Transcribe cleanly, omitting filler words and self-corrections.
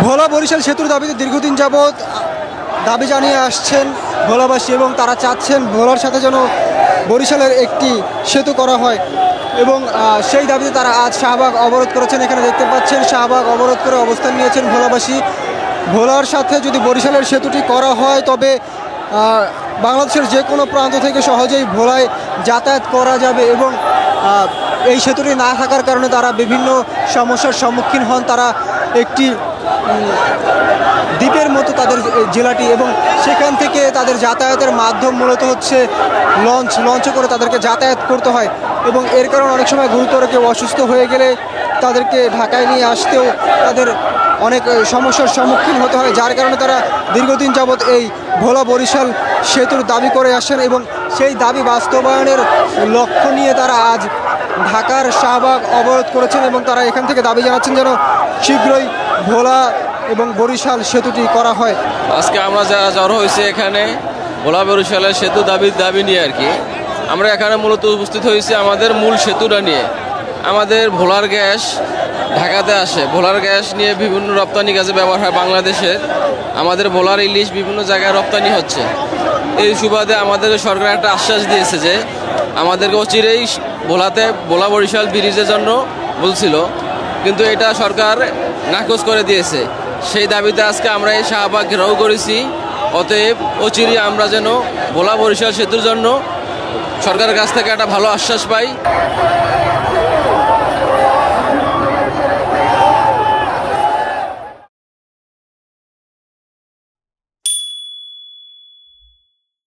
ভোলা বরিশাল সেতুর দাবিতে দীর্ঘদিন যাবৎ দাবি জানিয়ে আসছেন ভোলাবাসী এবং তারা চাচ্ছেন ভোলার সাথে যেন বরিশালের একটি সেতু করা হয় এবং সেই দাবিতে তারা আজ শাহবাগ অবরোধ করেছেন। এখানে দেখতে পাচ্ছেন শাহবাগ অবরোধ করে অবস্থান নিয়েছেন ভোলাবাসী। ভোলার সাথে যদি বরিশালের সেতুটি করা হয় তবে বাংলাদেশের যে কোনো প্রান্ত থেকে সহজেই ভোলায় যাতায়াত করা যাবে এবং এই সেতুটি না থাকার কারণে তারা বিভিন্ন সমস্যার সম্মুখীন হন। তারা একটি দ্বীপের মতো তাদের জেলাটি এবং সেখান থেকে তাদের যাতায়াতের মাধ্যম মূলত হচ্ছে লঞ্চে করে তাদেরকে যাতায়াত করতে হয় এবং এর কারণে অনেক সময় গুরুতর কেউ অসুস্থ হয়ে গেলে তাদেরকে ঢাকায় নিয়ে আসতেও তাদের অনেক সমস্যার সম্মুখীন হতে হয়, যার কারণে তারা দীর্ঘদিন যাবৎ এই ভোলা বরিশাল সেতুর দাবি করে আসেন এবং সেই দাবি বাস্তবায়নের লক্ষ্য নিয়ে তারা আজ ঢাকার শাহবাগ অবরোধ করেছেন এবং তারা এখান থেকে দাবি জানাচ্ছেন যেন শীঘ্রই ভোলা এবং বরিশাল সেতুটি করা হয়। আজকে আমরা যারা জড়ো হয়েছে এখানে ভোলা বরিশালের সেতু দাবি নিয়ে আর কি, আমরা এখানে মূলত উপস্থিত হয়েছি আমাদের মূল সেতুটা নিয়ে। আমাদের ভোলার গ্যাস ঢাকাতে আসে, ভোলার গ্যাস নিয়ে বিভিন্ন রপ্তানি কাজে ব্যবহার হয় বাংলাদেশের। আমাদের ভোলার ইলিশ বিভিন্ন জায়গায় রপ্তানি হচ্ছে। এই সুবাদে আমাদের সরকার একটা আশ্বাস দিয়েছে যে আমাদেরকে অচিরেই ভোলা বরিশাল ব্রিজের জন্য বলছিল, কিন্তু এটা সরকার নাকচ করে দিয়েছে। সেই দাবিতে আজকে আমরা এই শাহবাগ ঘেরাও করেছি। অতএব অচিরেই আমরা যেন ভোলা বরিশাল সেতুর জন্য সরকারের কাছ থেকে একটা ভালো আশ্বাস পাই।